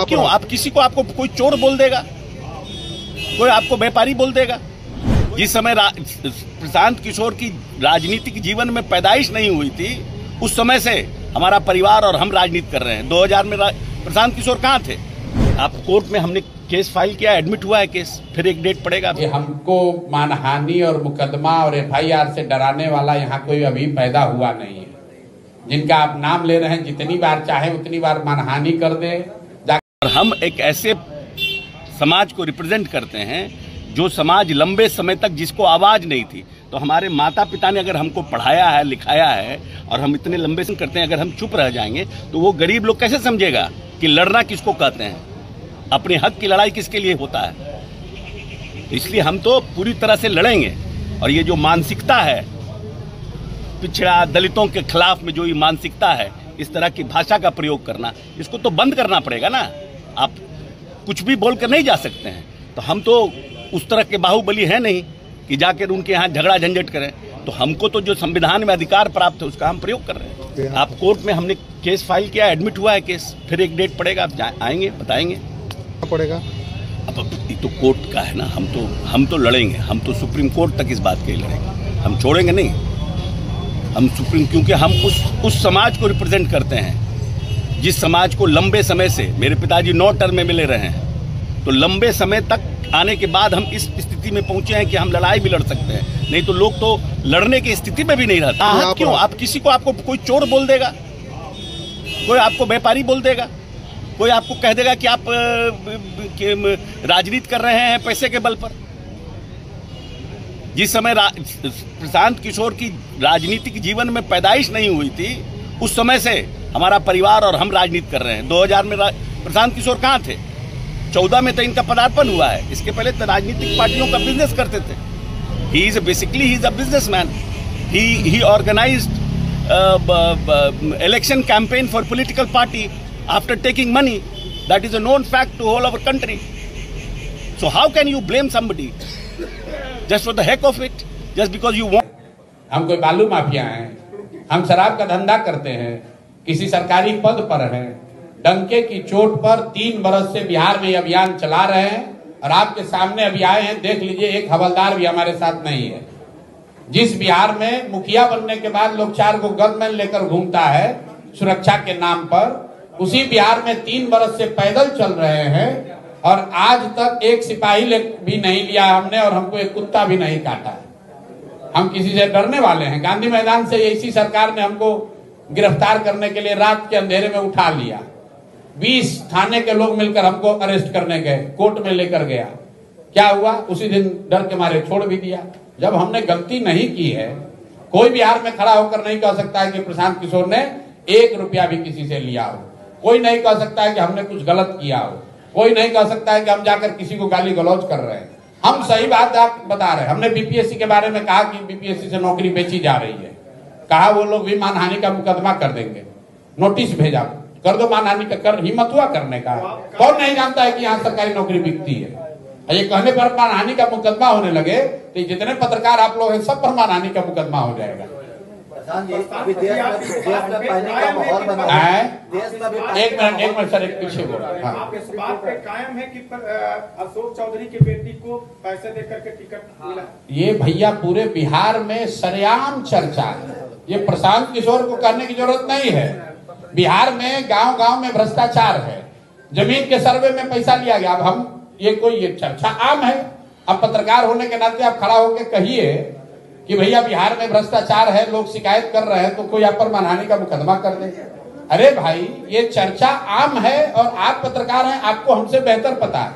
क्यों? आप किसी को आपको कोई चोर बोल देगा, कोई आपको व्यापारी बोल देगा। जिस समय प्रशांत किशोर की राजनीतिक जीवन में पैदाइश नहीं हुई थी, उस समय से हमारा परिवार और हम राजनीति कर रहे हैं। 2000 में प्रशांत किशोर कहाँ थे? आप कोर्ट में हमने केस फाइल किया, एडमिट हुआ है केस, फिर एक डेट पड़ेगा। हमको मानहानि और मुकदमा और FIR से डराने वाला यहाँ कोई अभी पैदा हुआ नहीं है। जिनका आप नाम ले रहे हैं, जितनी बार चाहे उतनी बार मानहानि कर दे। और हम एक ऐसे समाज को रिप्रेजेंट करते हैं जो समाज लंबे समय तक जिसको आवाज नहीं थी। तो हमारे माता पिता ने अगर हमको पढ़ाया है, लिखाया है और हम इतने लंबे से करते हैं, अगर हम चुप रह जाएंगे तो वो गरीब लोग कैसे समझेगा कि लड़ना किसको कहते हैं, अपने हक की लड़ाई किसके लिए होता है। इसलिए हम तो पूरी तरह से लड़ेंगे। और ये जो मानसिकता है पिछड़ा दलितों के खिलाफ में, जो ये मानसिकता है, इस तरह की भाषा का प्रयोग करना, इसको तो बंद करना पड़ेगा ना। आप कुछ भी बोलकर नहीं जा सकते हैं। तो हम तो उस तरह के बाहुबली हैं नहीं कि जाकर उनके यहाँ झगड़ा झंझट करें। तो हमको तो जो संविधान में अधिकार प्राप्त है उसका हम प्रयोग कर रहे हैं। आप कोर्ट में हमने केस फाइल किया, एडमिट हुआ है केस, फिर एक डेट पड़ेगा, आप आएंगे, बताएंगे पड़ेगा। अब ये तो कोर्ट का है ना। हम तो लड़ेंगे, हम तो सुप्रीम कोर्ट तक इस बात के लिए लड़ेंगे, हम छोड़ेंगे नहीं। हम सुप्रीम, क्योंकि हम उस समाज को रिप्रेजेंट करते हैं जिस समाज को लंबे समय से, मेरे पिताजी 9 टर्म में मिले रहे हैं, तो लंबे समय तक आने के बाद हम इस स्थिति में पहुंचे हैं कि हम लड़ाई भी लड़ सकते हैं। नहीं तो लोग तो लड़ने की स्थिति में भी नहीं रहते। क्यों? आप किसी को आपको कोई चोर बोल देगा, कोई आपको व्यापारी बोल देगा, कोई आपको कह देगा कि आप राजनीति कर रहे हैं पैसे के बल पर। जिस समय प्रशांत किशोर की राजनीतिक जीवन में पैदाइश नहीं हुई थी, उस समय से हमारा परिवार और हम राजनीति कर रहे हैं। 2000 में प्रशांत किशोर कहाँ थे? 14 में तो इनका पदार्पण हुआ है। इसके पहले तो राजनीतिक पार्टियों का बिजनेस करते थे। He is a businessman. He organized election campaign for political party after taking money. That is a known fact to all our country. So how can you blame somebody just for the heck of it, just because you want? हम कोई बालू mafia हैं, हम शराब का धंधा करते हैं, किसी सरकारी पद पर हैं, डंके की चोट पर 3 बरस से बिहार में अभियान चला रहे हैं और आपके सामने अभी आए हैं। देख लीजिए, एक हवलदार भी हमारे साथ नहीं है। जिस बिहार में मुखिया बनने के बाद लोग 4 को गनमैन लेकर घूमता है सुरक्षा के नाम पर, उसी बिहार में 3 बरस से पैदल चल रहे हैं और आज तक एक सिपाही भी नहीं लिया हमने और हमको एक कुत्ता भी नहीं काटा है। हम किसी से डरने वाले हैं? गांधी मैदान से इसी सरकार ने हमको गिरफ्तार करने के लिए रात के अंधेरे में उठा लिया। 20 थाने के लोग मिलकर हमको अरेस्ट करने गए, कोर्ट में लेकर गया। क्या हुआ? उसी दिन डर के मारे छोड़ भी दिया। जब हमने गलती नहीं की है, कोई बिहार में खड़ा होकर नहीं कह सकता है कि प्रशांत किशोर ने 1 रुपया भी किसी से लिया हो। कोई नहीं कह सकता है कि हमने कुछ गलत किया हो। कोई नहीं कह सकता है कि हम जाकर किसी को गाली गलौज कर रहे हैं। हम सही बात आप बता रहे हैं। हमने BPSC के बारे में कहा कि BPSC से नौकरी बेची जा रही है। कहा वो लोग भी मानहानि का मुकदमा कर देंगे। नोटिस भेजा, कर दो मानहानि का। कर हिम्मत हुआ करने का? कौन नहीं जानता है कि यहाँ सरकारी नौकरी बिकती है? ये कहने पर मानहानि का मुकदमा होने लगे तो जितने पत्रकार आप लोग हैं सब पर मानहानि का मुकदमा हो जाएगा। एक मिनट सर, एक पीछे बोला। आप इस बात पे कायम है कि अशोक चौधरी की बेटी को पैसे देकर के टिकट मिला? ये भैया पूरे बिहार में सरेआम चर्चा है। ये प्रशांत किशोर को कहने की जरूरत नहीं है। बिहार में गांव-गांव में भ्रष्टाचार है। जमीन के सर्वे में पैसा लिया गया। अब ये चर्चा आम है। अब पत्रकार होने के नाते आप खड़ा होकर कहिए कि भैया बिहार में भ्रष्टाचार है, लोग शिकायत कर रहे हैं, तो कोई आप पर मानहानि का मुकदमा कर दे। अरे भाई, ये चर्चा आम है और आप पत्रकार हैं, आपको हमसे बेहतर पता है।